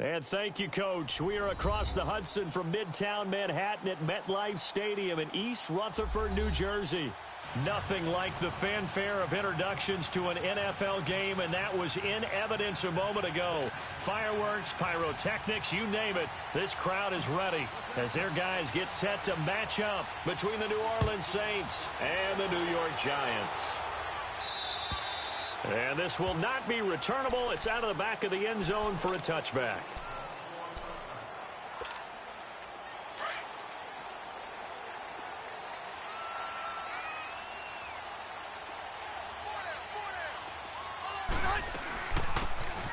And thank you, Coach. We are across the Hudson from Midtown Manhattan at MetLife Stadium in East Rutherford, New Jersey. Nothing like the fanfare of introductions to an NFL game, and that was in evidence a moment ago. Fireworks, pyrotechnics, you name it. This crowd is ready as their guys get set to match up between the New Orleans Saints and the New York Giants. And this will not be returnable. It's out of the back of the end zone for a touchback.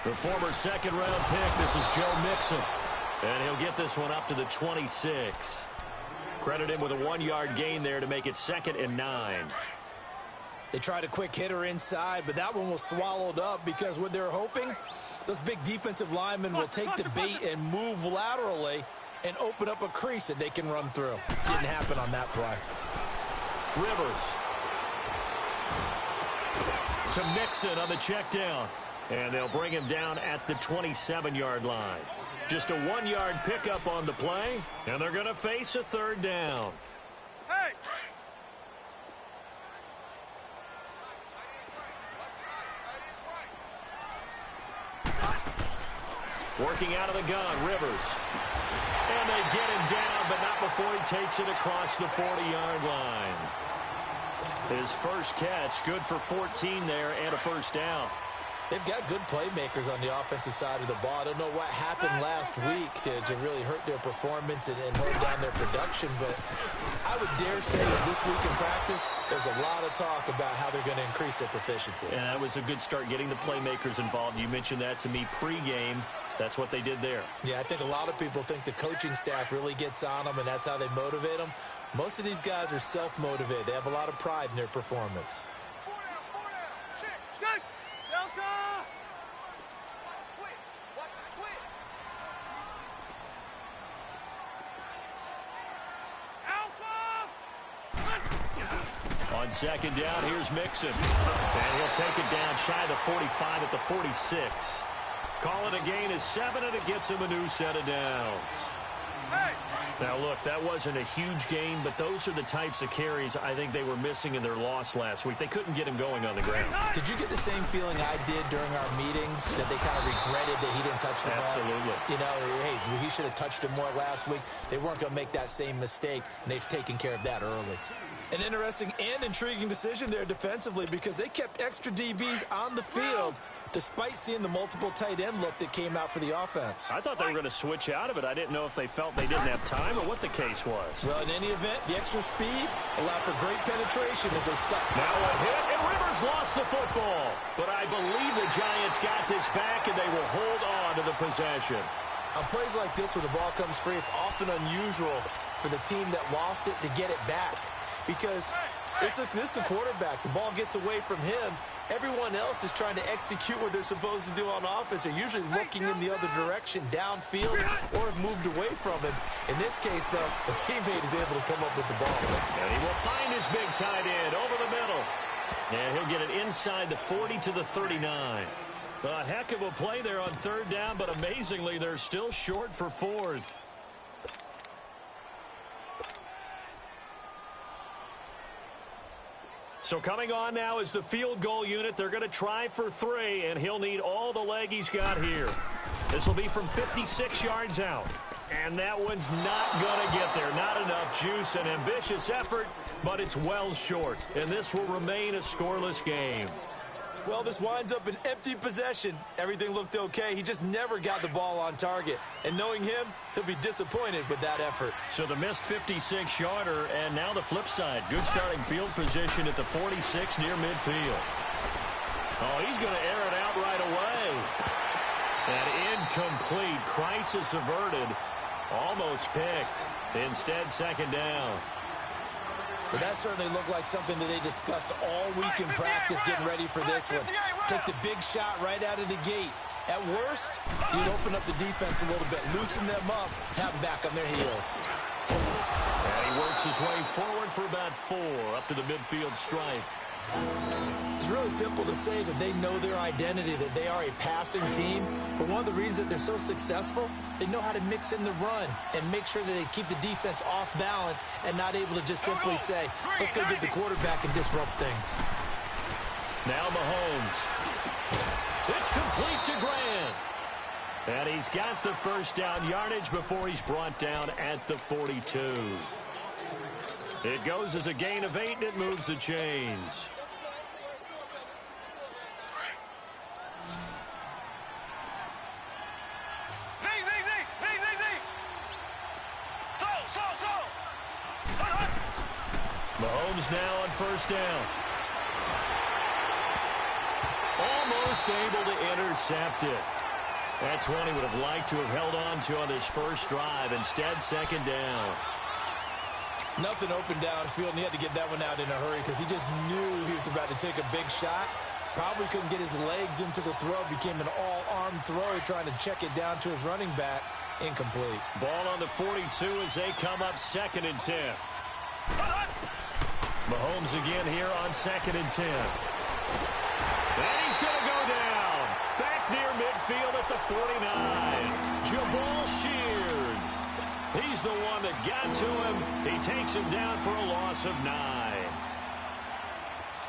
The former second-round pick, this is Joe Mixon. And he'll get this one up to the 26. Credit him with a 1-yard gain there to make it 2nd and 9. They tried a quick hitter inside, but that one was swallowed up because what they're hoping, those big defensive linemen will take the bait and move laterally and open up a crease that they can run through. Didn't happen on that play. Rivers to Mixon on the check down. And they'll bring him down at the 27-yard line. Just a 1-yard pickup on the play, and they're going to face a 3rd down. Hey! Working out of the gun, Rivers. And they get him down, but not before he takes it across the 40-yard line. His first catch, good for 14 there and a 1st down. They've got good playmakers on the offensive side of the ball. I don't know what happened last week to really hurt their performance and hold down their production, but I would dare say that this week in practice, there's a lot of talk about how they're going to increase their proficiency. And that was a good start, getting the playmakers involved. You mentioned that to me pregame. That's what they did there. Yeah, I think a lot of people think the coaching staff really gets on them, and that's how they motivate them. Most of these guys are self-motivated. They have a lot of pride in their performance. On 2nd down, here's Mixon. And he'll take it down shy of the 45 at the 46. Call it a gain of 7, and it gets him a new set of downs. Hey! Now, look, that wasn't a huge gain, but those are the types of carries I think they were missing in their loss last week. They couldn't get him going on the ground. Did you get the same feeling I did during our meetings, that they kind of regretted that he didn't touch the ball? Absolutely. You know, hey, he should have touched it more last week. They weren't going to make that same mistake, and they've taken care of that early. An interesting and intriguing decision there defensively because they kept extra DBs on the field despite seeing the multiple tight end look that came out for the offense. I thought they were going to switch out of it. I didn't know if they felt they didn't have time or what the case was. Well, in any event, the extra speed allowed for great penetration as they stuck. Now a hit, and Rivers lost the football. But I believe the Giants got this back, and they will hold on to the possession. On plays like this where the ball comes free, it's often unusual for the team that lost it to get it back. Because this is the quarterback. The ball gets away from him. Everyone else is trying to execute what they're supposed to do on offense. They're usually looking in the other direction, downfield, or have moved away from him. In this case, though, a teammate is able to come up with the ball. And he will find his big tight end over the middle. And he'll get it inside the 40 to the 39. A heck of a play there on 3rd down, but amazingly, they're still short for 4th. So coming on now is the field goal unit. They're going to try for 3, and he'll need all the leg he's got here. This will be from 56 yards out. And that one's not going to get there. Not enough juice. An ambitious effort, but it's well short. And this will remain a scoreless game. Well, this winds up an empty possession. Everything looked okay. He just never got the ball on target. And knowing him, he'll be disappointed with that effort. So the missed 56-yarder, and now the flip side. Good starting field position at the 46 near midfield. Oh, he's going to air it out right away. And incomplete. Crisis averted. Almost picked. Instead, 2nd down. But that certainly looked like something that they discussed all week in practice getting ready for this one. Take the big shot right out of the gate. At worst, you'd open up the defense a little bit, loosen them up, have them back on their heels. And he works his way forward for about 4 up to the midfield stripe. It's really simple to say that they know their identity, that they are a passing team. But one of the reasons that they're so successful, they know how to mix in the run and make sure that they keep the defense off balance and not able to just simply say, let's go get the quarterback and disrupt things. Now Mahomes. It's complete to Grant. And he's got the first down yardage before he's brought down at the 42. It goes as a gain of 8, and it moves the chains. Mahomes now on first down. Almost able to intercept it. That's one he would have liked to have held on to on this first drive. Instead, second down. Nothing open downfield, and he had to get that one out in a hurry because he just knew he was about to take a big shot. Probably couldn't get his legs into the throw. Became an all-arm throw, trying to check it down to his running back. Incomplete. Ball on the 42 as they come up 2nd and 10. Mahomes again here on 2nd and 10. And he's going to go down. Back near midfield at the 49. Jabal Sheard. He's the one that got to him. He takes him down for a loss of 9.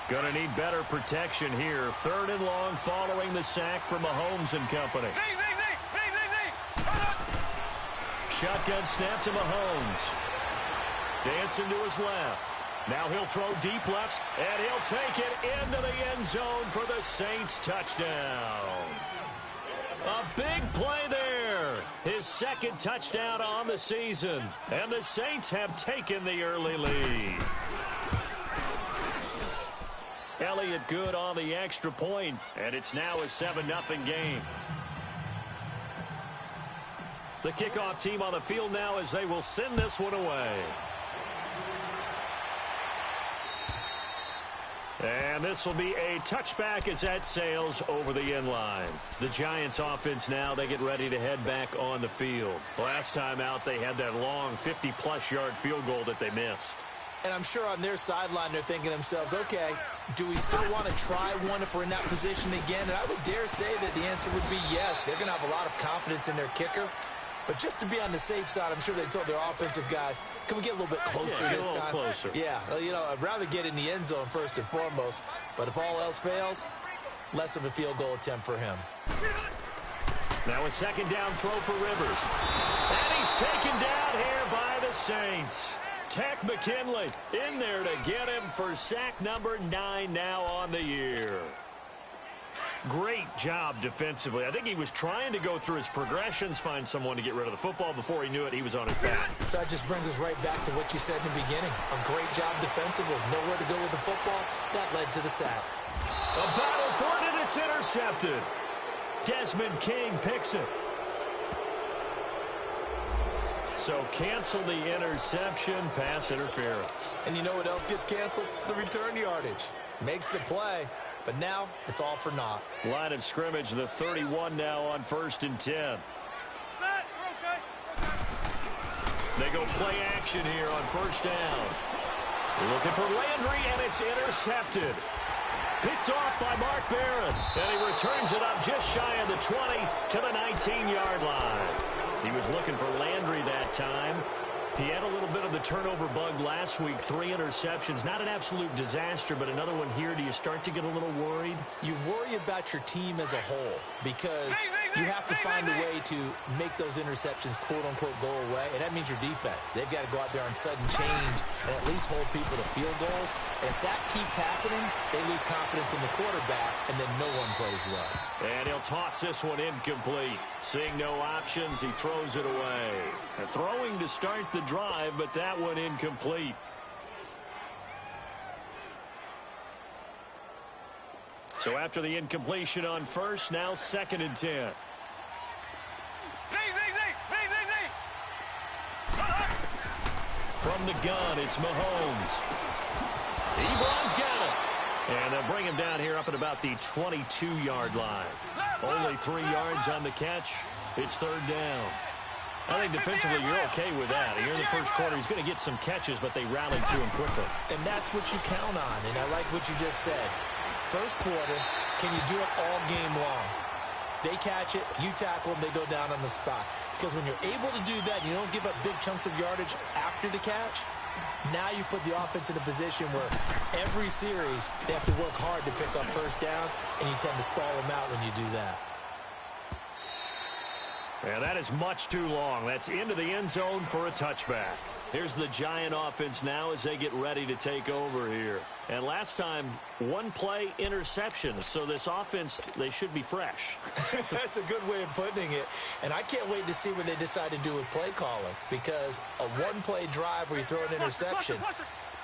Going to need better protection here. 3rd and long following the sack from Mahomes and company. Shotgun snap to Mahomes. Dancing to his left. Now he'll throw deep left, and he'll take it into the end zone for the Saints touchdown. A big play there. His 2nd touchdown on the season. And the Saints have taken the early lead. Elliott good on the extra point, and it's now a 7-0 game. The kickoff team on the field now as they will send this one away. And this will be a touchback as that sails over the end line. The Giants offense now, they get ready to head back on the field. Last time out, they had that long 50-plus yard field goal that they missed. And I'm sure on their sideline, they're thinking to themselves, okay, do we still want to try one if we're in that position again? And I would dare say that the answer would be yes. They're going to have a lot of confidence in their kicker. But just to be on the safe side, I'm sure they told their offensive guys, can we get a little bit closer this time? Closer. Yeah, you know, I'd rather get in the end zone first and foremost. But if all else fails, less of a field goal attempt for him. Now a 2nd down throw for Rivers. And he's taken down here by the Saints. Tech McKinley in there to get him for sack number 9 now on the year. Great job defensively. I think he was trying to go through his progressions, find someone to get rid of the football. Before he knew it, he was on his back. So that just brings us right back to what you said in the beginning. A great job defensively. Nowhere to go with the football. That led to the sack. A battle for it, and it's intercepted. Desmond King picks it. So cancel the interception, pass interference. And you know what else gets canceled? The return yardage. Makes the play. But now, it's all for naught. Line of scrimmage, the 31 now on 1st and 10. They go play action here on 1st down. Looking for Landry, and it's intercepted. Picked off by Mark Barron. And he returns it up just shy of the 20 to the 19-yard line. He was looking for Landry that time. He had a little bit of the turnover bug last week. 3 interceptions. Not an absolute disaster, but another one here. Do you start to get a little worried? You worry about your team as a whole because you have to find a way to make those interceptions, quote-unquote, go away. And that means your defense. They've got to go out there on sudden change and at least hold people to field goals. And if that keeps happening, they lose confidence in the quarterback, and then no one plays well. And he'll toss this one incomplete. Seeing no options, he throws it away. Throwing to start the drive, but that one incomplete. So after the incompletion on 1st, now 2nd and 10. From the gun, it's Mahomes. Ebron's got it. And they'll bring him down here up at about the 22-yard line. Only 3 yards on the catch. It's 3rd down. I think defensively you're okay with that. Here in the first quarter, he's going to get some catches, but they rallied to him quickly. And that's what you count on, and I like what you just said. First quarter, can you do it all game long? They catch it, you tackle them, they go down on the spot. Because when you're able to do that, you don't give up big chunks of yardage after the catch. Now you put the offense in a position where every series they have to work hard to pick up first downs, and you tend to stall them out when you do that. Yeah, that is much too long. That's into the end zone for a touchback. Here's the Giant offense now as they get ready to take over here. And last time, one play interception. So this offense, they should be fresh. That's a good way of putting it. And I can't wait to see what they decide to do with play calling. Because a one-play drive where you throw an interception,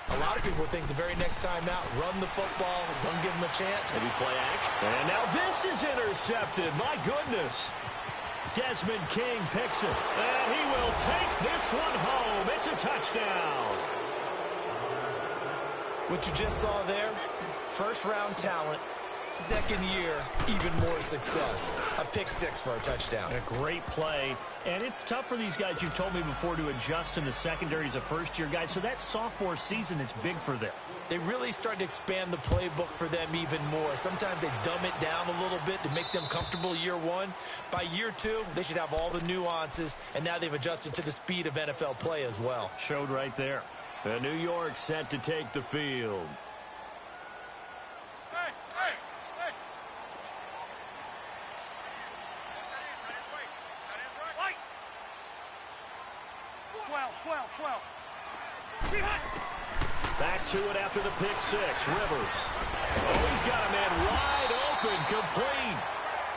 a lot of people think the very next time out, run the football, don't give them a chance. Maybe play action. And now this is intercepted. My goodness. Desmond King picks it, and he will take this one home. It's a touchdown. What you just saw there, first-round talent, second year, even more success. A pick six for a touchdown. A great play, and it's tough for these guys, you've told me before, to adjust in the secondary as a first-year guy, so that sophomore season is big for them. They really start to expand the playbook for them even more. Sometimes they dumb it down a little bit to make them comfortable year one. By year two, they should have all the nuances, and now they've adjusted to the speed of NFL play as well. Showed right there. New York set to take the field. Hey. 12. Back to it after the pick six. Rivers. Oh, he's got a man wide open, complete.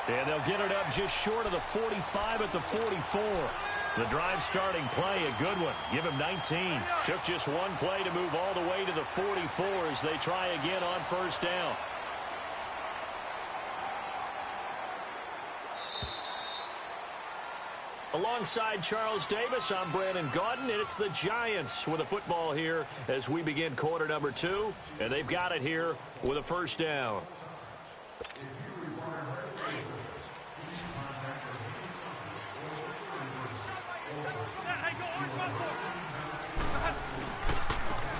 And they'll get it up just short of the 45 at the 44. The drive starting play, a good one. Give him 19. Took just one play to move all the way to the 44 as they try again on first down. Alongside Charles Davis, I'm Brandon Gaudin, and it's the Giants with a football here as we begin quarter number 2, and they've got it here with a first down.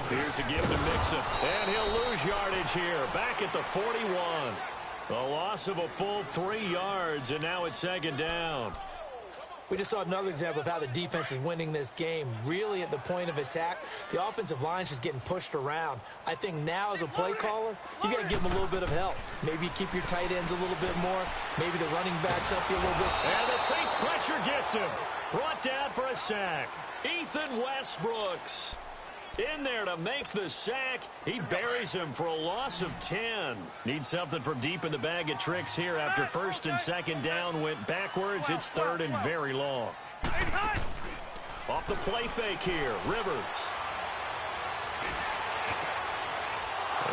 Here's a give to Mixon, and he'll lose yardage here, back at the 41. A loss of a full 3 yards, and now it's second down. We just saw another example of how the defense is winning this game. Really at the point of attack, the offensive line is just getting pushed around. I think now as a play caller, you got to give them a little bit of help. Maybe you keep your tight ends a little bit more. Maybe the running backs help you a little bit. And the Saints pressure gets him. Brought down for a sack. Ethan Westbrooks in there to make the sack. He buries him for a loss of 10. Needs something from deep in the bag of tricks here after first and second down went backwards. It's third and very long. Off the play fake here, Rivers.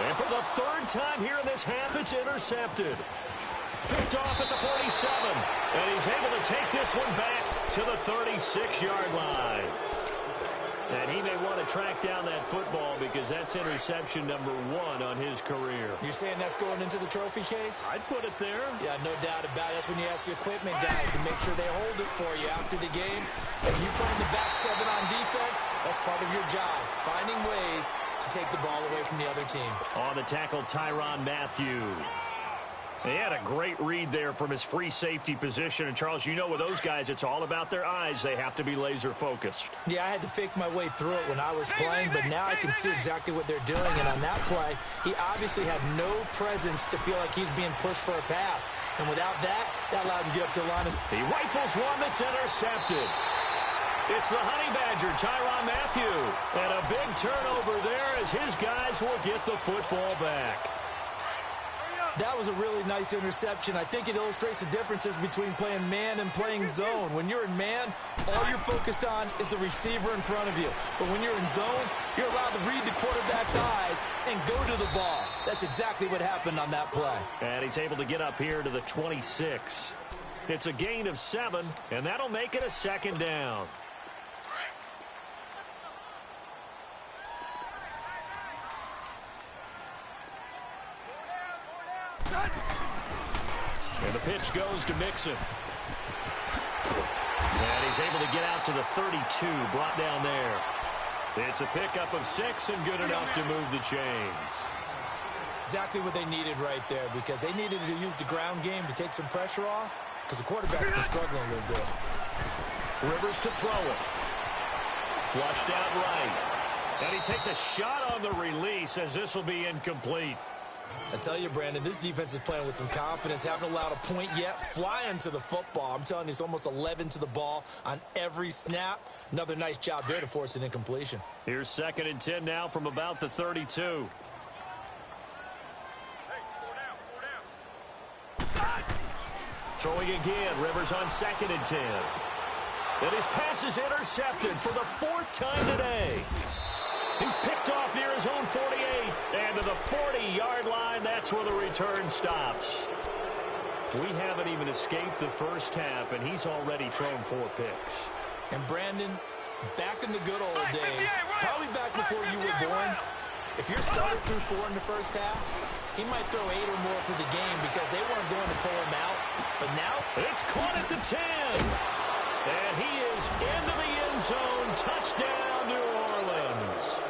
And for the third time here in this half, it's intercepted. Picked off at the 47. And he's able to take this one back to the 36-yard line. And he may want to track down that football because that's interception number 1 on his career. You're saying that's going into the trophy case? I'd put it there. Yeah, no doubt about it. That's when you ask the equipment guys to make sure they hold it for you after the game. If you put in the back 7 on defense, that's part of your job, finding ways to take the ball away from the other team. On the tackle, Tyrann Mathieu. He had a great read there from his free safety position. And, Charles, you know with those guys, it's all about their eyes. They have to be laser-focused. Yeah, I had to fake my way through it when I was playing, but now I can see exactly what they're doing. And on that play, he obviously had no presence to feel like he's being pushed for a pass. And without that, that allowed him to get up to the line. He rifles one that's intercepted. It's the Honey Badger, Tyrann Mathieu. And a big turnover there as his guys will get the football back. That was a really nice interception. I think it illustrates the differences between playing man and playing zone. When you're in man, all you're focused on is the receiver in front of you. But when you're in zone, you're allowed to read the quarterback's eyes and go to the ball. That's exactly what happened on that play. And he's able to get up here to the 26. It's a gain of 7, and that'll make it a second down. And the pitch goes to Mixon. And he's able to get out to the 32, brought down there. It's a pickup of 6 and good enough to move the chains. Exactly what they needed right there, because they needed to use the ground game to take some pressure off, because the quarterback's been struggling a little bit. Rivers to throw it. Flushed out right. And he takes a shot on the release as this will be incomplete. I tell you, Brandon, this defense is playing with some confidence. Haven't allowed a point yet. Flying to the football. I'm telling you, it's almost 11 to the ball on every snap. Another nice job there to force an incompletion. Here's 2nd and 10 now from about the 32. Throwing again. Rivers on 2nd and 10. And his pass is intercepted for the 4th time today. He's picked off near his own 48. And to the 40-yard line, that's where the return stops. We haven't even escaped the first half, and he's already thrown 4 picks. And Brandon, back in the good old days, probably back before you were born, if your starter threw 4 in the first half, he might throw 8 or more for the game because they weren't going to pull him out. But now, it's caught at the 10. And he is into the end zone. Touchdown, New Orleans.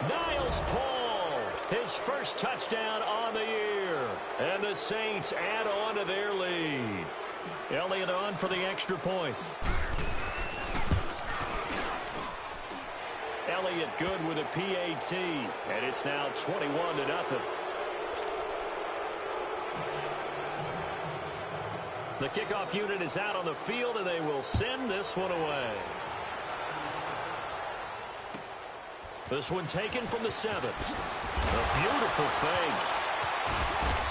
Niles Paul, his first touchdown on the year. And the Saints add on to their lead. Elliott on for the extra point. Elliott good with a PAT. And it's now 21-0. The kickoff unit is out on the field, and they will send this one away. This one taken from the 7. A beautiful fake.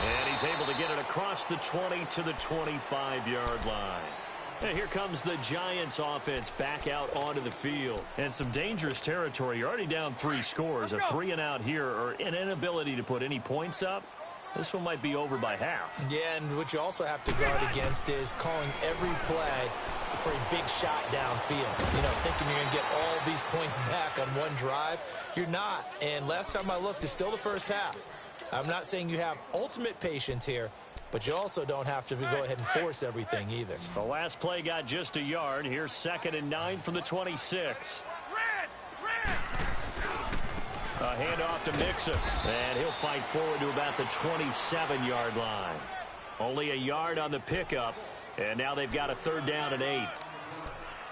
And he's able to get it across the 20 to the 25-yard line. And here comes the Giants offense back out onto the field. And some dangerous territory. You're already down 3 scores. A 3-and-out here, or an inability to put any points up. This one might be over by half. Yeah, and what you also have to guard against is calling every play for a big shot downfield. You know, thinking you're going to get all these points back on one drive. You're not. And last time I looked, it's still the first half. I'm not saying you have ultimate patience here, but you also don't have to go ahead and force everything either. The last play got just a yard. Here's 2nd and 9 from the 26. A handoff to Mixon, and he'll fight forward to about the 27-yard line. Only a yard on the pickup, and now they've got a 3rd down and 8.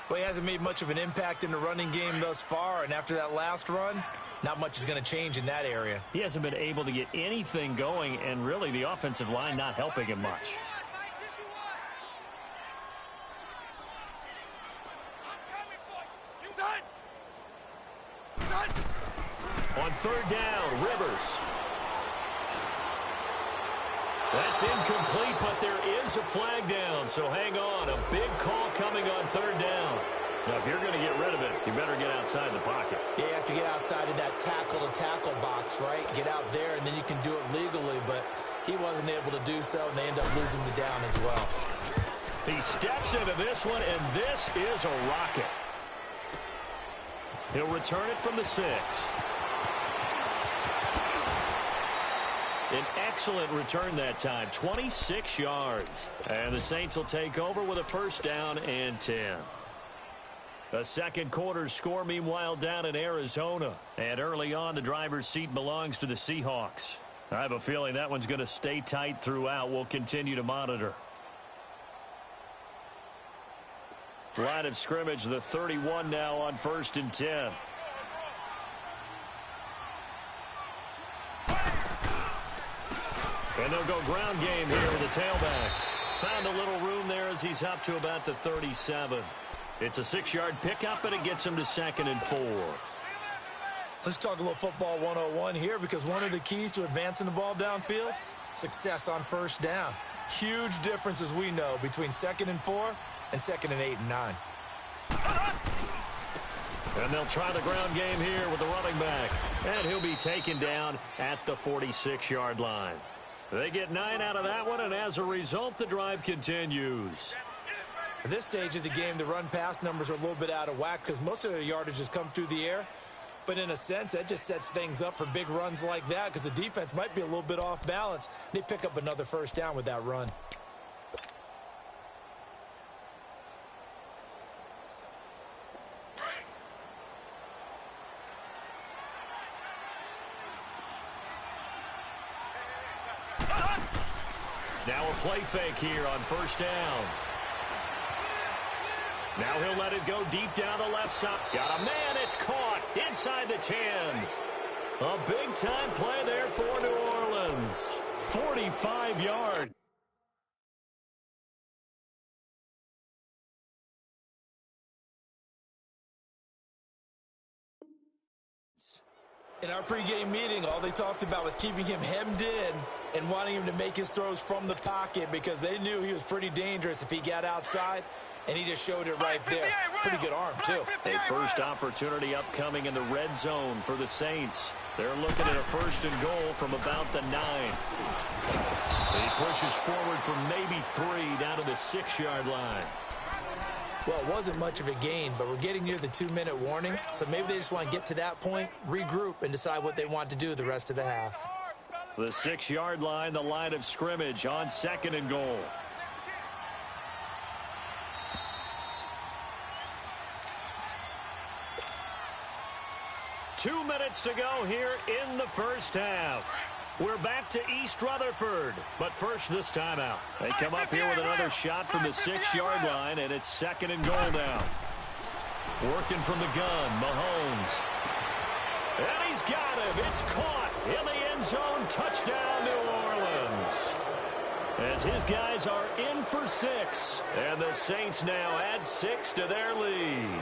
Well, he hasn't made much of an impact in the running game thus far, and after that last run, not much is going to change in that area. He hasn't been able to get anything going, and really the offensive line not helping him much. On 3rd down, Rivers. That's incomplete, but there is a flag down, so hang on. A big call coming on 3rd down. Now, if you're going to get rid of it, you better get outside the pocket. Yeah, you have to get outside of that tackle-to-tackle box, right? Get out there, and then you can do it legally, but he wasn't able to do so, and they end up losing the down as well. He steps into this one, and this is a rocket. He'll return it from the 6. An excellent return that time, 26 yards. And the Saints will take over with a 1st down and 10. The second quarter score, meanwhile, down in Arizona. And early on, the driver's seat belongs to the Seahawks. I have a feeling that one's going to stay tight throughout. We'll continue to monitor. Line of scrimmage, the 31 now on 1st and 10. And they'll go ground game here with the tailback. Found a little room there as he's up to about the 37. It's a 6-yard pickup, and it gets him to 2nd and 4. Let's talk a little football 101 here, because one of the keys to advancing the ball downfield, success on 1st down. Huge difference, as we know, between 2nd and 4 and 2nd and 8 and 9. And they'll try the ground game here with the running back. And he'll be taken down at the 46-yard line. They get 9 out of that one, and as a result, the drive continues. At this stage of the game, the run-pass numbers are a little bit out of whack because most of the yardage has come through the air. But in a sense, that just sets things up for big runs like that because the defense might be a little bit off balance. They pick up another 1st down with that run. Now a play fake here on first down. Now he'll let it go deep down the left side. Got a man. It's caught inside the 10. A big-time play there for New Orleans. 45 yards. In our pregame meeting, all they talked about was keeping him hemmed in and wanting him to make his throws from the pocket because they knew he was pretty dangerous if he got outside, and he just showed it right there. Pretty good arm, too. A first opportunity upcoming in the red zone for the Saints. They're looking at a first and goal from about the 9. He pushes forward for maybe 3 down to the 6-yard line. Well, it wasn't much of a gain, but we're getting near the 2-minute warning, so maybe they just want to get to that point, regroup, and decide what they want to do the rest of the half. The 6-yard line, the line of scrimmage on second and goal. Two minutes to go here in the first half. We're back to East Rutherford, but first this timeout. They come up here with another shot from the 6-yard line, and it's second and goal now. Working from the gun, Mahomes. And he's got him. It's caught in the end zone. Touchdown, New Orleans. As his guys are in for 6, and the Saints now add 6 to their lead.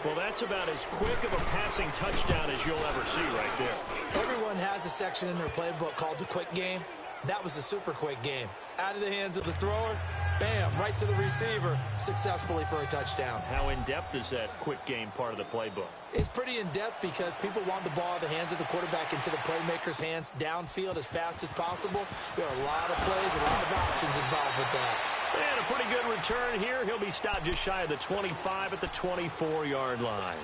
Well, that's about as quick of a passing touchdown as you'll ever see right there. Everyone has a section in their playbook called the quick game. That was a super quick game. Out of the hands of the thrower, bam, right to the receiver, successfully for a touchdown. How in-depth is that quick game part of the playbook? It's pretty in-depth because people want the ball in the hands of the quarterback into the playmaker's hands downfield as fast as possible. There are a lot of plays, a lot of options involved with that. And a pretty good return here. He'll be stopped just shy of the 25 at the 24-yard line.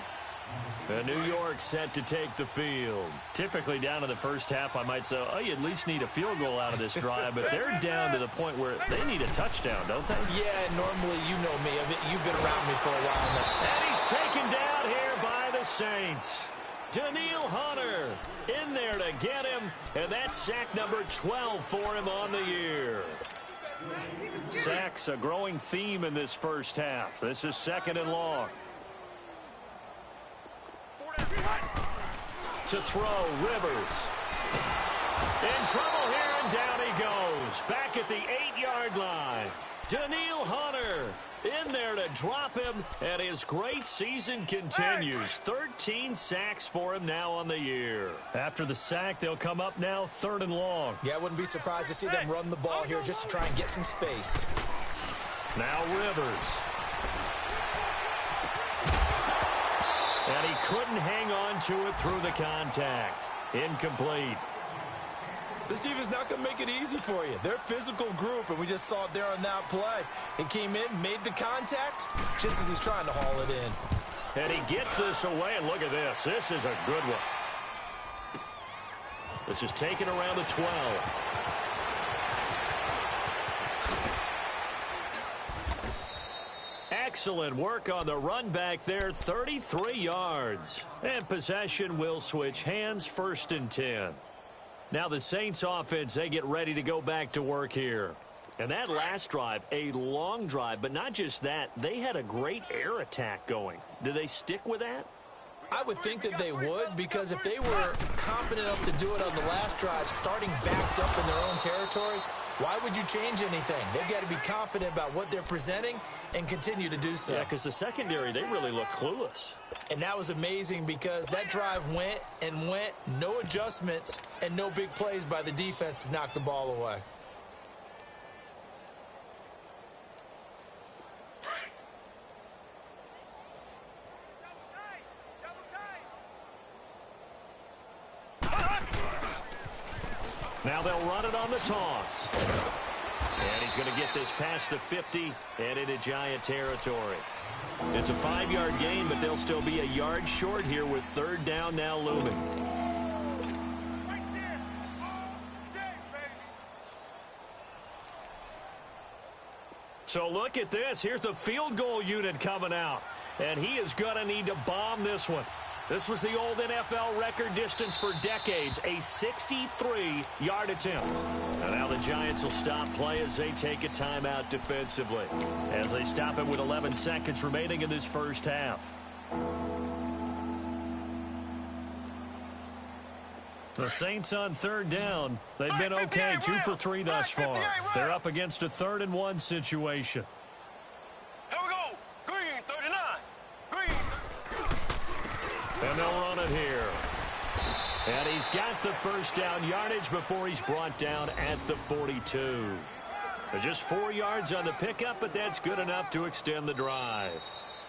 New York set to take the field. Typically down in the first half, I might say, oh, you at least need a field goal out of this drive, but they're down to the point where they need a touchdown, don't they? Yeah, normally, you know me. You've been around me for a while now. And he's taken down here by the Saints. Daniil Hunter in there to get him, and that's sack number 12 for him on the year. Sacks a growing theme in this first half. This is second and long. To throw, Rivers. In trouble here, and down he goes. Back at the 8-yard line. Daniil Hunter in there to drop him, and his great season continues. 13 sacks for him now on the year. After the sack, they'll come up now third and long. Yeah, I wouldn't be surprised to see them run the ball here just to try and get some space. Now Rivers. And he couldn't hang on to it through the contact. Incomplete. This defense not going to make it easy for you. They're a physical group, and we just saw it there on that play. He came in, made the contact, just as he's trying to haul it in. And he gets this away, and look at this. This is a good one. This is taken around the 12. Excellent work on the run back there, 33 yards. And possession will switch hands, first and 10. Now the Saints offense, they get ready to go back to work here. And that last drive, a long drive, but not just that. They had a great air attack going. Do they stick with that? I would think that they would, because if they were confident enough to do it on the last drive, starting backed up in their own territory, why would you change anything? They've got to be confident about what they're presenting and continue to do so. Yeah, because the secondary, they really look clueless. And that was amazing because that drive went and went, no adjustments, and no big plays by the defense to knock the ball away. Now they'll run it on the toss. And he's going to get this past the 50 and into Giant territory. It's a 5-yard gain, but they'll still be a yard short here with third down now looming. So look at this. Here's the field goal unit coming out. And he is going to need to bomb this one. This was the old NFL record distance for decades, a 63-yard attempt. And now the Giants will stop play as they take a timeout defensively, as they stop it with 11 seconds remaining in this first half. The Saints on third down. They've been okay, 2 for 3 thus far. They're up against a 3rd and 1 situation. Here we go. Green, 39. Green. And they'll run it here. And he's got the first down yardage before he's brought down at the 42. Just 4 yards on the pickup, but that's good enough to extend the drive.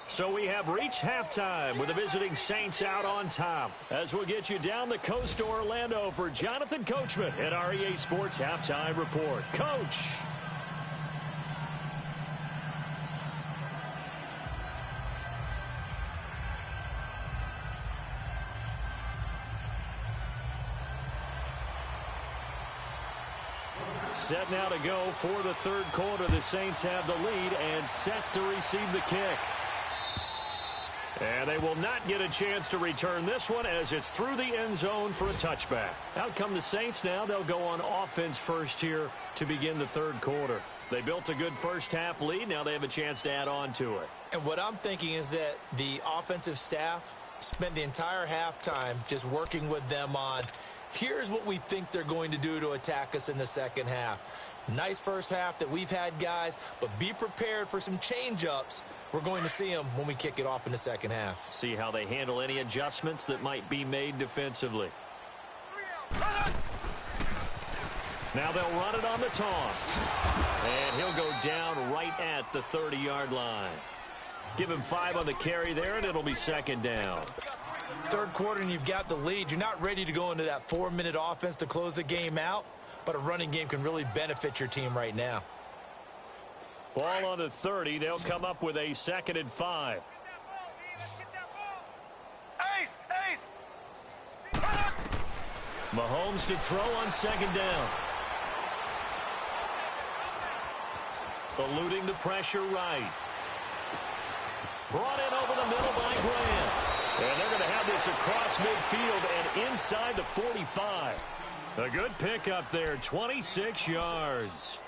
So we have reached halftime with the visiting Saints out on top. As we'll get you down the coast to Orlando for Jonathan Coachman at our EA Sports Halftime Report. Coach. Set now to go for the third quarter. The Saints have the lead and set to receive the kick. And they will not get a chance to return this one as it's through the end zone for a touchback. Out come the Saints now. They'll go on offense first here to begin the third quarter. They built a good first half lead. Now they have a chance to add on to it. And what I'm thinking is that the offensive staff spent the entire halftime just working with them on, here's what we think they're going to do to attack us in the second half. Nice first half that we've had, guys, but be prepared for some change-ups. We're going to see them when we kick it off in the second half. See how they handle any adjustments that might be made defensively. Now they'll run it on the toss. And he'll go down right at the 30-yard line. Give him 5 on the carry there, and it'll be second down. Third quarter, and you've got the lead. You're not ready to go into that 4-minute offense to close the game out, but a running game can really benefit your team right now. Ball on the 30. They'll come up with a 2nd and 5. Mahomes to throw on 2nd down. Eluding the pressure right. Brought in over the middle by Grant. And they're going to have this across midfield and inside the 45. A good pickup there, 26 yards.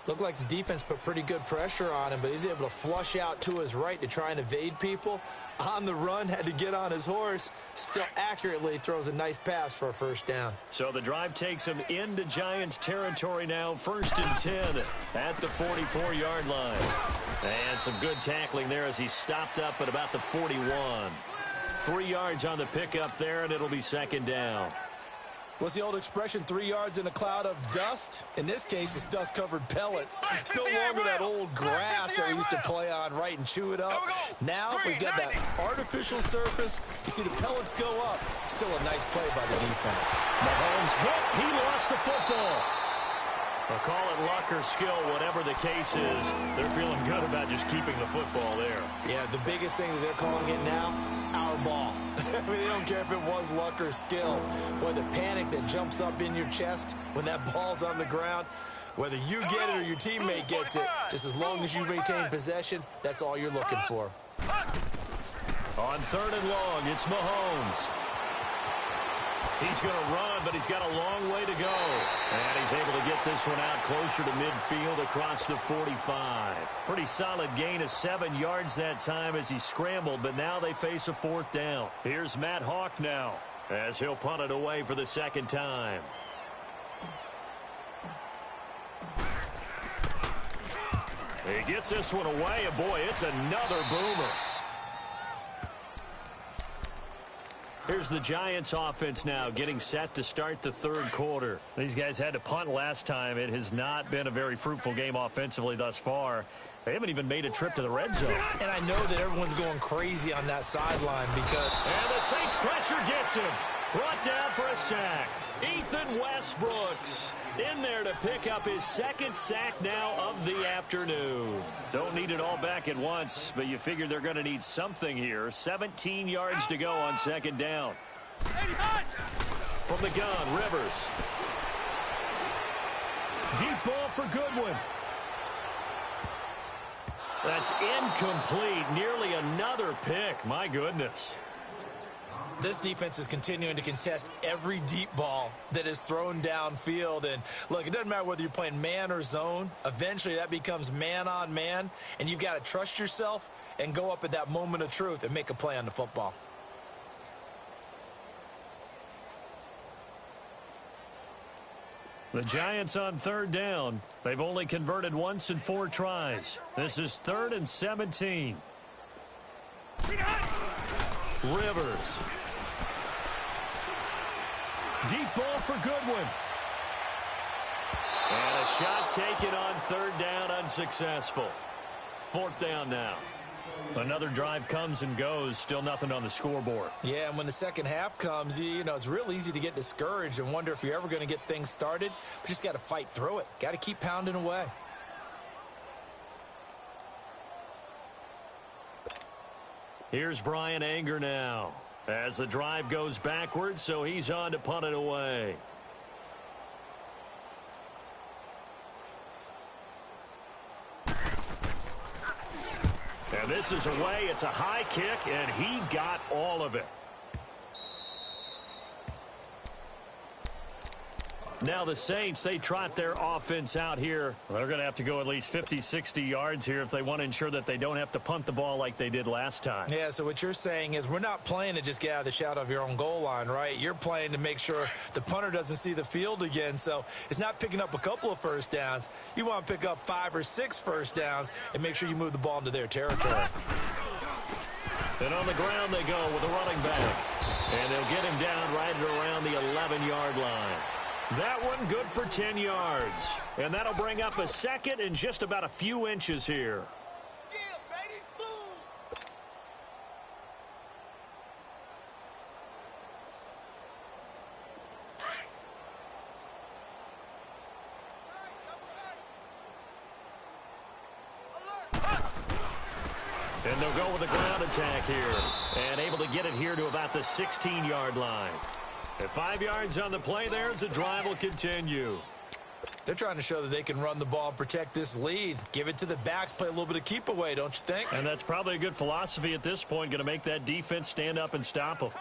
Looked like the defense put pretty good pressure on him, but he's able to flush out to his right to try and evade people. On the run, had to get on his horse. Still accurately throws a nice pass for a first down. So the drive takes him into Giants territory now. 1st and 10 at the 44-yard line. And some good tackling there as he stopped up at about the 41. 3 yards on the pickup there, and it'll be 2nd down. What's the old expression, 3 yards in a cloud of dust? In this case, it's dust-covered pellets. It's no longer that old grass that we used to play on, right, and chew it up. Now we've got that artificial surface. You see the pellets go up. Still a nice play by the defense. Mahomes hit. He lost the football. I'll call it luck or skill, whatever the case is. They're feeling good about just keeping the football there. Yeah, the biggest thing that they're calling it now, our ball. I mean, they don't care if it was luck or skill. Boy, the panic that jumps up in your chest when that ball's on the ground, whether you get it or your teammate gets it, just as long as you retain possession, that's all you're looking for. On 3rd and long, it's Mahomes. He's going to run, but he's got a long way to go. And he's able to get this one out closer to midfield across the 45. Pretty solid gain of 7 yards that time as he scrambled, but now they face a 4th down. Here's Matt Hawk now as he'll punt it away for the 2nd time. He gets this one away, and boy, it's another boomer. Here's the Giants offense now getting set to start the 3rd quarter. These guys had to punt last time. It has not been a very fruitful game offensively thus far. They haven't even made a trip to the red zone. And I know that everyone's going crazy on that sideline because... And the Saints pressure gets him. Brought down for a sack. Ethan Westbrooks in there to pick up his 2nd sack now of the afternoon. Don't need it all back at once, but you figure they're going to need something here. 17 yards to go on 2nd down. From the gun, Rivers. Deep ball for Goodwin. That's incomplete. Nearly another pick. My goodness. This defense is continuing to contest every deep ball that is thrown downfield. And, look, it doesn't matter whether you're playing man or zone. Eventually, that becomes man on man, and you've got to trust yourself and go up at that moment of truth and make a play on the football. The Giants on third down. They've only converted once in 4 tries. This is 3rd and 17. Rivers. Deep ball for Goodwin. And a shot taken on 3rd down, unsuccessful. 4th down now. Another drive comes and goes, still nothing on the scoreboard. Yeah, and when the second half comes, you know, it's real easy to get discouraged and wonder if you're ever going to get things started. But you just got to fight through it. Got to keep pounding away. Here's Brian Anger now as the drive goes backwards, so he's on to punt it away. And this is away. It's a high kick, and he got all of it. Now the Saints, they trot their offense out here. They're going to have to go at least 50, 60 yards here if they want to ensure that they don't have to punt the ball like they did last time. Yeah, so what you're saying is we're not playing to just get out of the shadow of your own goal line, right? You're playing to make sure the punter doesn't see the field again. So it's not picking up a couple of first downs. You want to pick up 5 or 6 first downs and make sure you move the ball into their territory. And on the ground they go with a running back. And they'll get him down right at around the 11-yard line. That one good for 10 yards. And that'll bring up a second and just about a few inches here. Yeah, baby. Boom. And they'll go with a ground attack here. And able to get it here to about the 16-yard line. At 5 yards on the play there, as the drive will continue. They're trying to show that they can run the ball and protect this lead. Give it to the backs, play a little bit of keep away, don't you think? And that's probably a good philosophy at this point, going to make that defense stand up and stop them.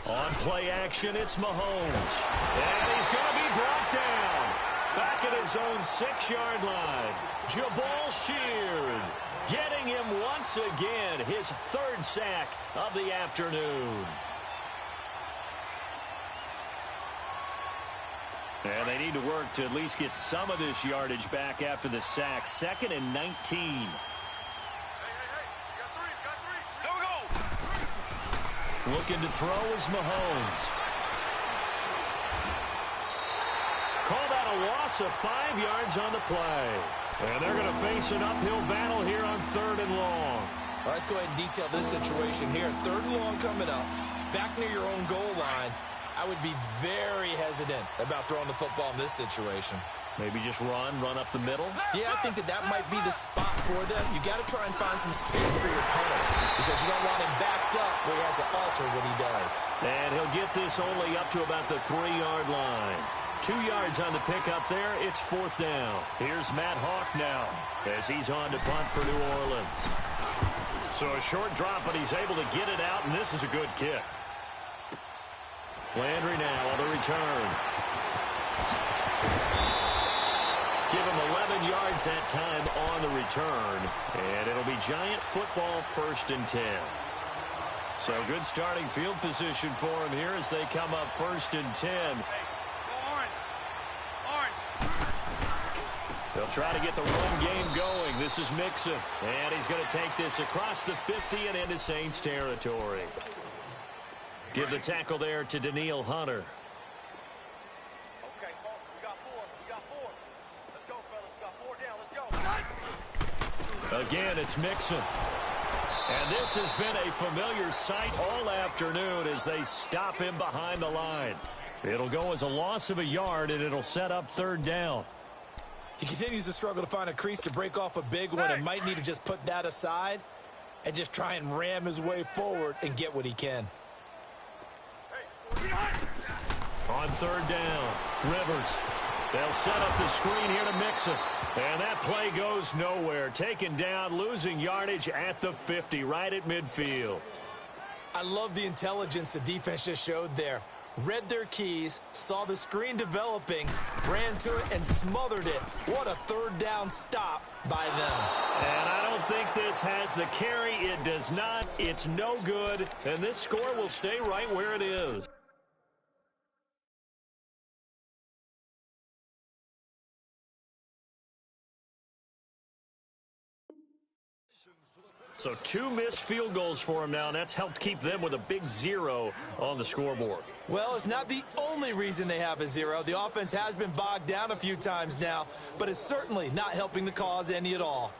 On play action, it's Mahomes. And he's going to be brought down. Back at his own 6-yard line. Jabal Sheard getting him once again, his 3rd sack of the afternoon. And they need to work to at least get some of this yardage back after the sack. 2nd and 19. Hey, you got 3. Here we go. Looking to throw is Mahomes. Call that a loss of 5 yards on the play. And they're going to face an uphill battle here on 3rd and long. All right, let's go ahead and detail this situation here. 3rd and long coming up, back near your own goal line. I would be very hesitant about throwing the football in this situation. Maybe just run up the middle. Yeah, I think that might be the spot for them. You got to try and find some space for your punter because you don't want him backed up where he has to alter what he does. And he'll get this only up to about the 3-yard line. 2 yards on the pickup there. It's 4th down. Here's Matt Hawk now as he's on to punt for New Orleans. So a short drop, but he's able to get it out, and this is a good kick. Landry now on the return. Give him 11 yards that time on the return, and it'll be Giant football 1st and 10. So good starting field position for him here as they come up 1st and 10. They'll try to get the run game going. This is Mixon. And he's going to take this across the 50 and into Saints territory. Give the tackle there to Daniil Hunter. Okay, we got 4. Let's go, fellas. We got 4 down. Let's go. Again, it's Mixon. And this has been a familiar sight all afternoon as they stop him behind the line. It'll go as a loss of a yard, and it'll set up 3rd down. He continues to struggle to find a crease to break off a big one and might need to just put that aside and just try and ram his way forward and get what he can. On 3rd down, Rivers. They'll set up the screen here to mix it. And that play goes nowhere. Taken down, losing yardage at the 50, right at midfield. I love the intelligence the defense just showed there. Read their keys, saw the screen developing, ran to it, and smothered it. What a third down stop by them. And I don't think this has the carry. It does not. It's no good. And this score will stay right where it is. So 2 missed field goals for him now, and that's helped keep them with a big 0 on the scoreboard. Well, it's not the only reason they have a 0. The offense has been bogged down a few times now, but it's certainly not helping the cause any at all.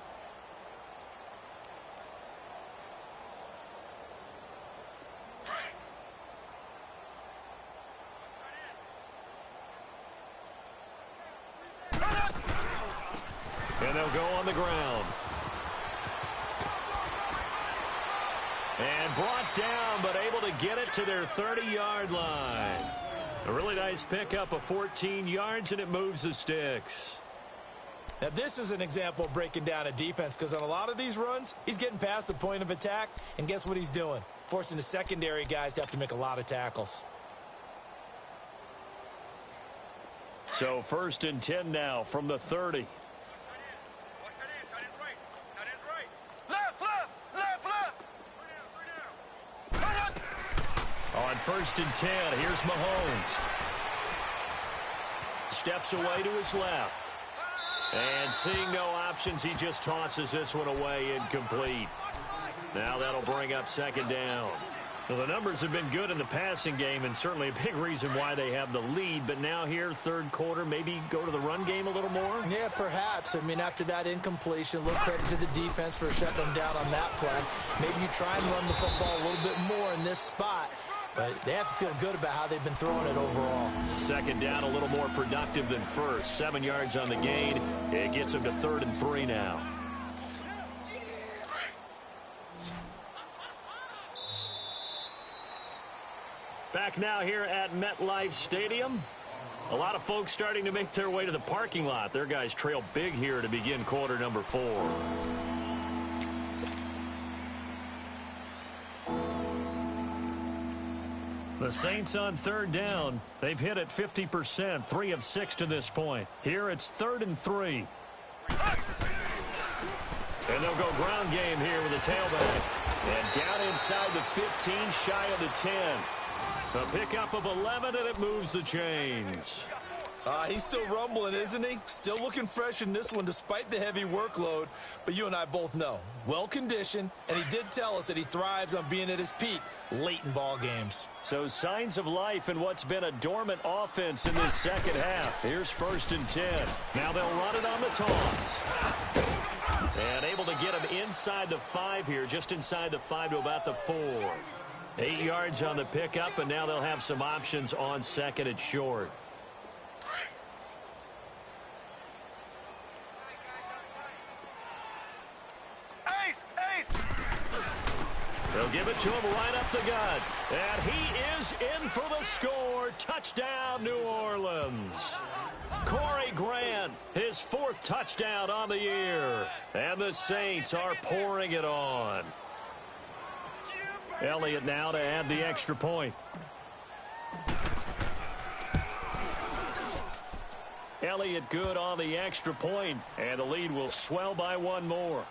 And they'll go on the ground. And brought down, but able to get it to their 30-yard line. A really nice pickup of 14 yards, and it moves the sticks. Now, this is an example of breaking down a defense, because on a lot of these runs, he's getting past the point of attack, and guess what he's doing? Forcing the secondary guys to have to make a lot of tackles. So 1st and 10 now from the 30. On 1st and 10, here's Mahomes. Steps away to his left. And seeing no options, he just tosses this one away, incomplete. Now that'll bring up 2nd down. Well, the numbers have been good in the passing game, and certainly a big reason why they have the lead. But now here, 3rd quarter, maybe go to the run game a little more? Yeah, perhaps. I mean, after that incompletion, a little credit to the defense for shutting them down on that play. Maybe you try and run the football a little bit more in this spot. But they have to feel good about how they've been throwing it overall. 2nd down, a little more productive than 1st. 7 yards on the gain. It gets them to 3rd and 3 now. Back now here at MetLife Stadium. A lot of folks starting to make their way to the parking lot. Their guys trail big here to begin quarter number 4. The Saints on 3rd down. They've hit it 50%, 3 of 6 to this point. Here it's 3rd and 3. And they'll go ground game here with a tailback. And down inside the 15, shy of the 10. A pickup of 11, and it moves the chains. He's still rumbling, isn't he? Still looking fresh in this one despite the heavy workload. But you and I both know, well-conditioned, and he did tell us that he thrives on being at his peak late in ball games. So signs of life in what's been a dormant offense in this 2nd half. Here's 1st and 10. Now they'll run it on the toss. And able to get him inside the 5 here, just inside the 5 to about the 4. 8 yards on the pickup, and now they'll have some options on 2nd and short. They'll give it to him right up the gut. And he is in for the score. Touchdown, New Orleans. Corey Grant, his 4th touchdown on the year. And the Saints are pouring it on. Elliott now to add the extra point. Elliott good on the extra point, and the lead will swell by 1 more.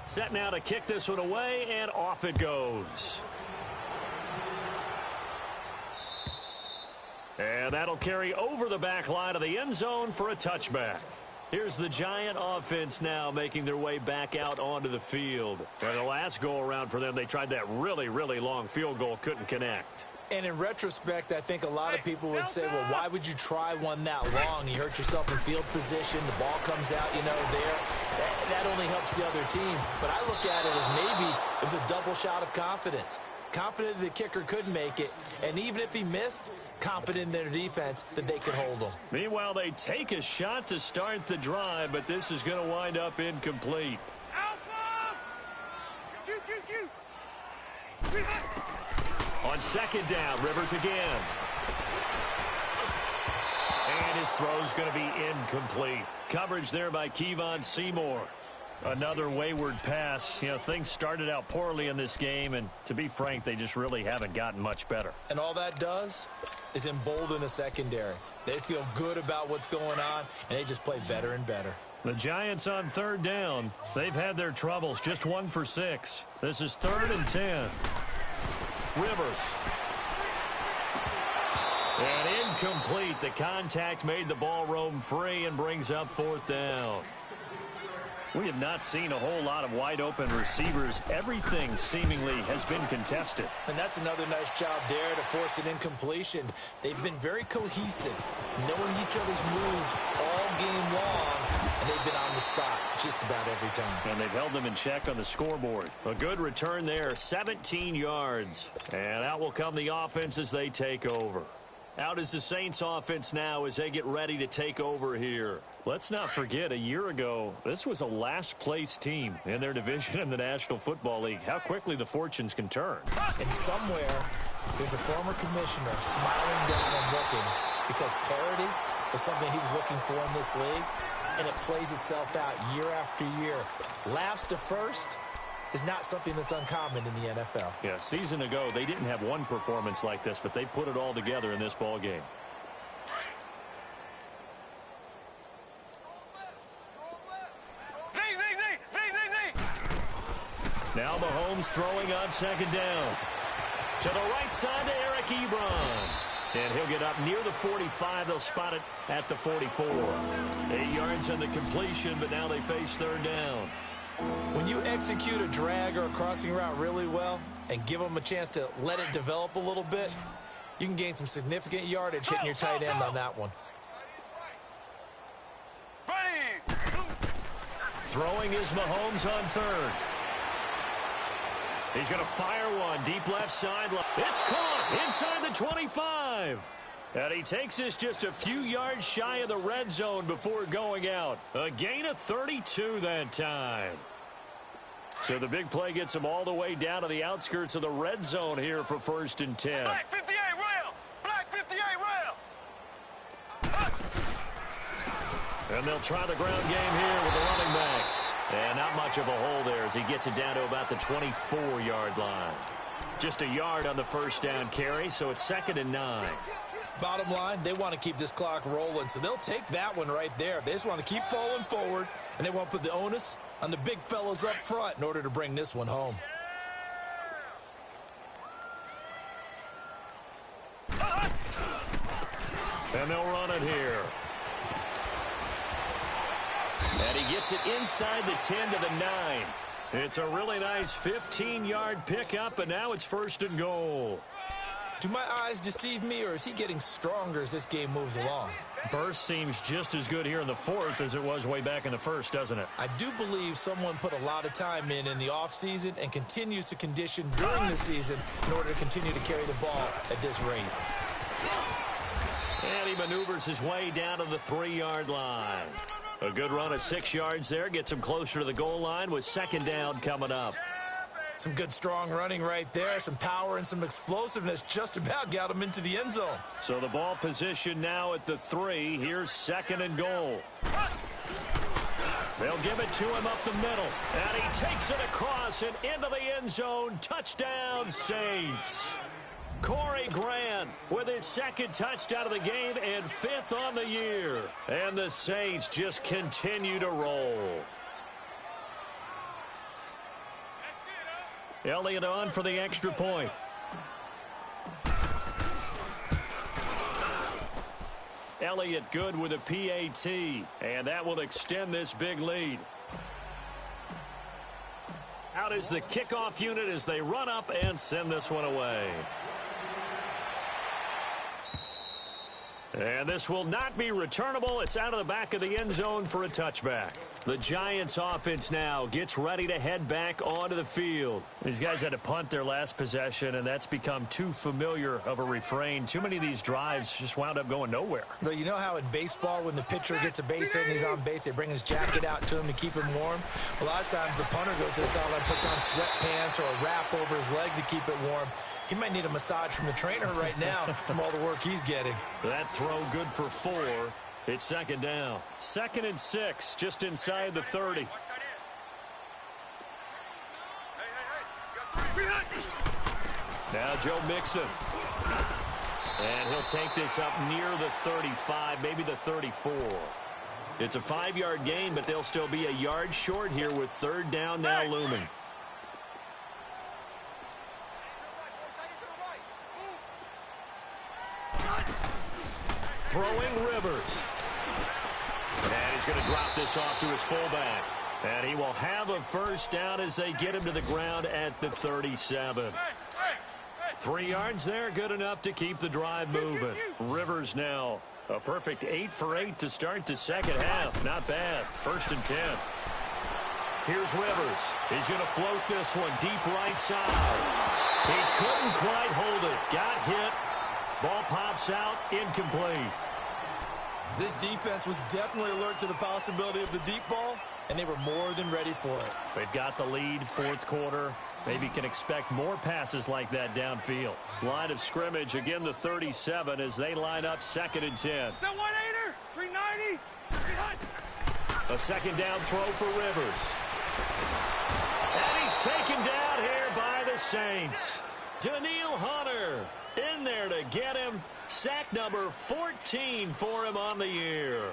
Set now to kick this one away, and off it goes. And that'll carry over the back line of the end zone for a touchback. Here's the Giant offense now making their way back out onto the field. And the last go-around for them, they tried that really, really long field goal, couldn't connect. And in retrospect, I think a lot of people would say, well, why would you try one that long? You hurt yourself in field position. The ball comes out, there. That only helps the other team. But I look at it as maybe it was a double shot of confidence. Confident the kicker could make it. And even if he missed, confident in their defense that they could hold him. Meanwhile, they take a shot to start the drive, but this is going to wind up incomplete. On 2nd down, Rivers again. his throw's going to be incomplete. Coverage there by Kevon Seymour. Another wayward pass. You know, things started out poorly in this game, and to be frank, they just really haven't gotten much better. And all that does is embolden a secondary. They feel good about what's going on, and they just play better and better. The Giants on third down. They've had their troubles, just 1 for 6. This is 3rd and 10. Rivers. And incomplete. The contact made the ball roam free and brings up 4th down. We have not seen a whole lot of wide-open receivers. Everything seemingly has been contested. And that's another nice job there to force an incompletion. They've been very cohesive, knowing each other's moves all game long, and they've been on the spot just about every time. And they've held them in check on the scoreboard. A good return there, 17 yards. And out will come the offense as they take over. Out is the Saints offense now as they get ready to take over here. Let's not forget, a year ago, this was a last-place team in their division in the National Football League. How quickly the fortunes can turn. And somewhere, there's a former commissioner smiling down and looking because parity was something he was looking for in this league, and it plays itself out year after year. Last to first is not something that's uncommon in the NFL. Yeah, a season ago, they didn't have one performance like this, but they put it all together in this ball game. Now Mahomes throwing on 2nd down. To the right side to Eric Ebron. And he'll get up near the 45. They'll spot it at the 44. 8 yards on the completion, but now they face 3rd down. When you execute a drag or a crossing route really well and give them a chance to let it develop a little bit, you can gain some significant yardage hitting your tight end on that one. Throwing is Mahomes on 3rd. He's going to fire one deep left sideline. It's caught inside the 25. And he takes this just a few yards shy of the red zone before going out. A gain of 32 that time. So the big play gets him all the way down to the outskirts of the red zone here for 1st and 10. Black 58 rail! Black 58 rail! And they'll try the ground game here with the running back. And not much of a hole there as he gets it down to about the 24-yard line. Just a yard on the 1st down carry, so it's 2nd and 9. Bottom line, they want to keep this clock rolling, so they'll take that one right there. They just want to keep falling forward, and they want to put the onus on the big fellas up front in order to bring this one home. And they'll run it here. And he gets it inside the 10 to the 9. It's a really nice 15-yard pickup, and now it's 1st and goal. Do my eyes deceive me, or is he getting stronger as this game moves along? Burst seems just as good here in the 4th as it was way back in the 1st, doesn't it? I do believe someone put a lot of time in the offseason and continues to condition during the season in order to continue to carry the ball at this rate. And he maneuvers his way down to the 3-yard line. A good run of 6 yards there gets him closer to the goal line with 2nd down coming up. Some good strong running right there. Some power and some explosiveness just about got him into the end zone. So the ball position now at the 3. Here's 2nd and goal. They'll give it to him up the middle. And he takes it across and into the end zone. Touchdown, Saints. Corey Grant with his 2nd touchdown of the game and 5th on the year. And the Saints just continue to roll. Elliott on for the extra point. Elliott good with a PAT, and that will extend this big lead. Out is the kickoff unit as they run up and send this one away. And this will not be returnable. It's out of the back of the end zone for a touchback. The Giants offense now gets ready to head back onto the field. These guys had to punt their last possession, and that's become too familiar of a refrain. Too many of these drives just wound up going nowhere. But you know how in baseball, when the pitcher gets a base hit and he's on base, they bring his jacket out to him to keep him warm? A lot of times the punter goes to the sideline, puts on sweatpants or a wrap over his leg to keep it warm. He might need a massage from the trainer right now from all the work he's getting. That throw good for 4. It's second down. 2nd and 6, just inside the 30. Watch that in. Hey, you got 3. Now Joe Mixon. And he'll take this up near the 35, maybe the 34. It's a 5-yard gain, but they'll still be a yard short here with 3rd down now looming. Throwing Rivers. And he's going to drop this off to his fullback. And he will have a first down as they get him to the ground at the 37. 3 yards there, good enough to keep the drive moving. Rivers now a perfect 8 for 8 to start the second half. Not bad. 1st and 10. Here's Rivers. He's going to float this one deep right side. He couldn't quite hold it. Got hit. Ball pops out, incomplete. This defense was definitely alert to the possibility of the deep ball, and they were more than ready for it. They've got the lead, 4th quarter. Maybe can expect more passes like that downfield. Line of scrimmage, again the 37 as they line up 2nd and 10. The 1-8er, 390. A 2nd down throw for Rivers. And he's taken down here by the Saints. Daniil Hunter in there to get him. Sack number 14 for him on the year.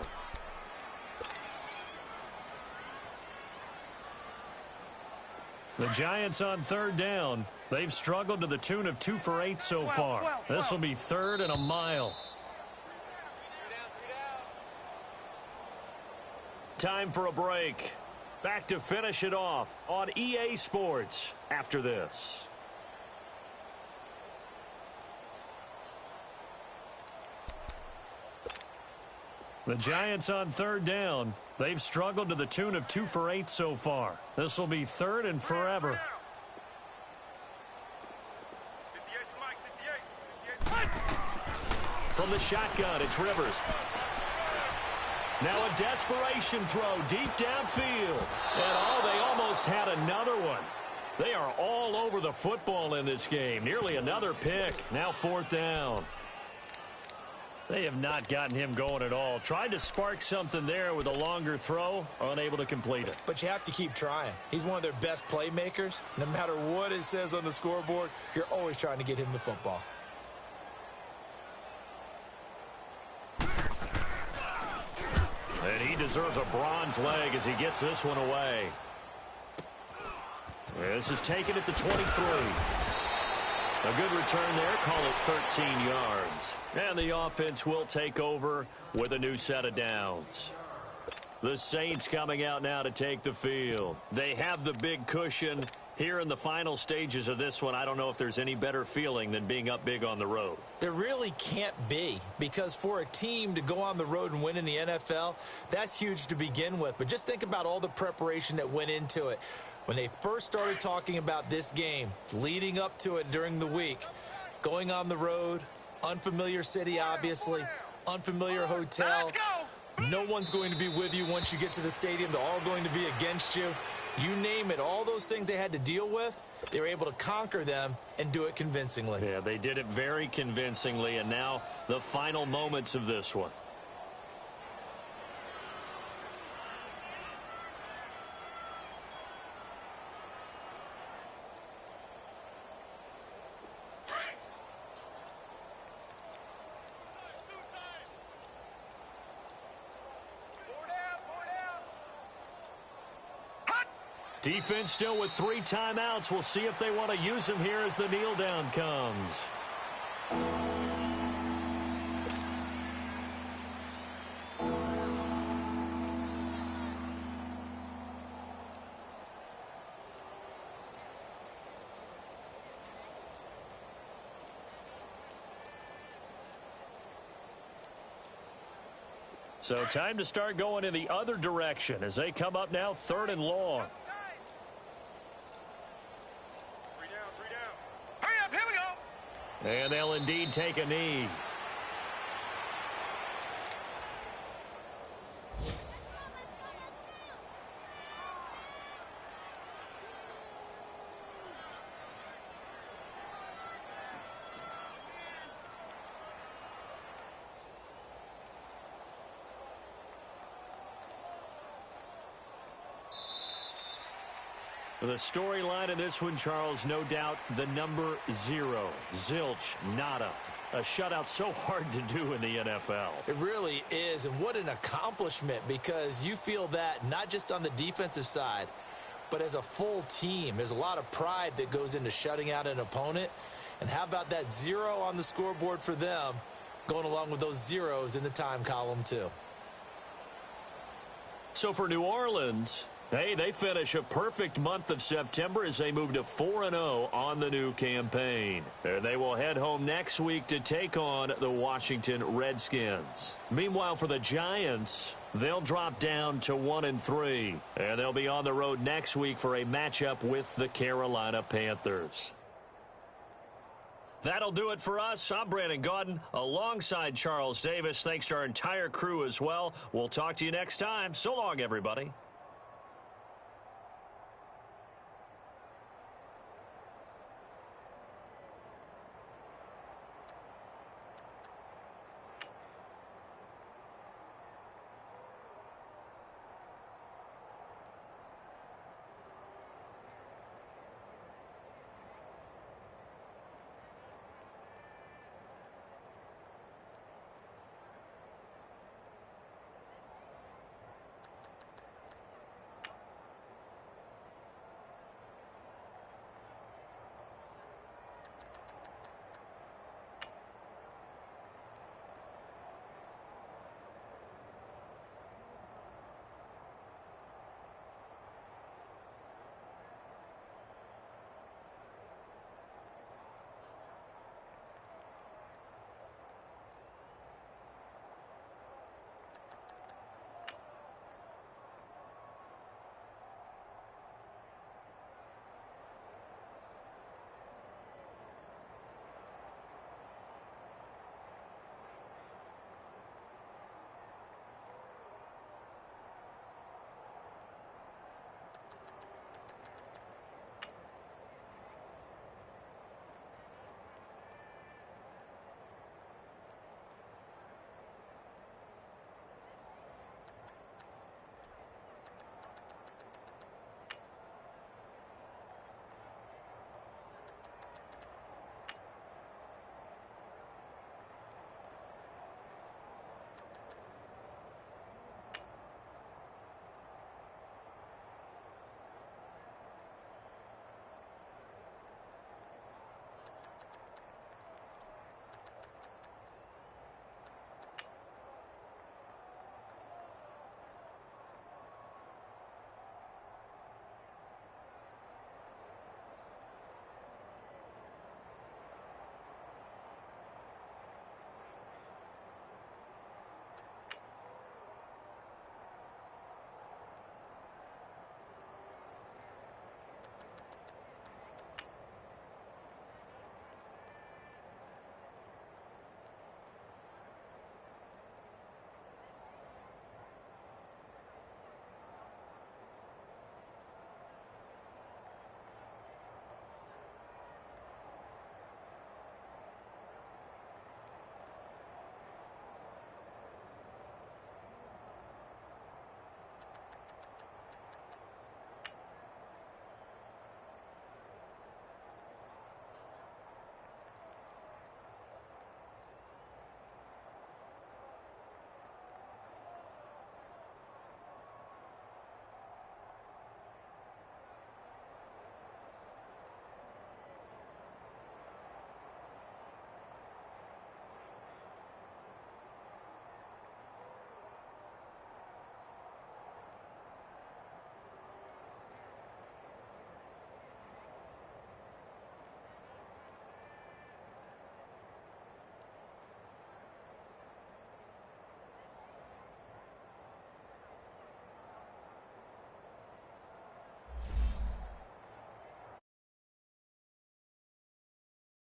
The Giants on 3rd down. They've struggled to the tune of 2 for 8 so far. This will be 3rd and a mile. Time for a break. Back to finish it off on EA Sports after this. The Giants on 3rd down. They've struggled to the tune of 2 for 8 so far. This will be 3rd and forever. 58. From the shotgun, it's Rivers. Now a desperation throw deep downfield. And they almost had another one. They are all over the football in this game. Nearly another pick. Now 4th down. They have not gotten him going at all. Tried to spark something there with a longer throw, unable to complete it. But you have to keep trying. He's one of their best playmakers. No matter what it says on the scoreboard, you're always trying to get him the football. And he deserves a bronze leg as he gets this one away. This is taken at the 23. A good return there, call it 13 yards. And the offense will take over with a new set of downs. The Saints coming out now to take the field. They have the big cushion. Here in the final stages of this one, I don't know if there's any better feeling than being up big on the road. There really can't be, because for a team to go on the road and win in the NFL, that's huge to begin with. But just think about all the preparation that went into it. When they first started talking about this game, leading up to it during the week, going on the road, unfamiliar city, obviously, unfamiliar hotel. No one's going to be with you once you get to the stadium. They're all going to be against you. You name it, all those things they had to deal with, they were able to conquer them and do it convincingly. Yeah, they did it very convincingly, and now the final moments of this one. Defense still with 3 timeouts. We'll see if they want to use them here as the kneel down comes. So time to start going in the other direction as they come up now 3rd and long. And they'll indeed take a knee. The storyline in this one, Charles, no doubt the number 0. Zilch, nada. A shutout so hard to do in the NFL. It really is, and what an accomplishment, because you feel that not just on the defensive side, but as a full team. There's a lot of pride that goes into shutting out an opponent. And how about that 0 on the scoreboard for them, going along with those zeros in the time column too. So for New Orleans, hey, they finish a perfect month of September as they move to 4-0 on the new campaign. And they will head home next week to take on the Washington Redskins. Meanwhile, for the Giants, they'll drop down to 1-3. And they'll be on the road next week for a matchup with the Carolina Panthers. That'll do it for us. I'm Brandon Gaudin alongside Charles Davis. Thanks to our entire crew as well. We'll talk to you next time. So long, everybody.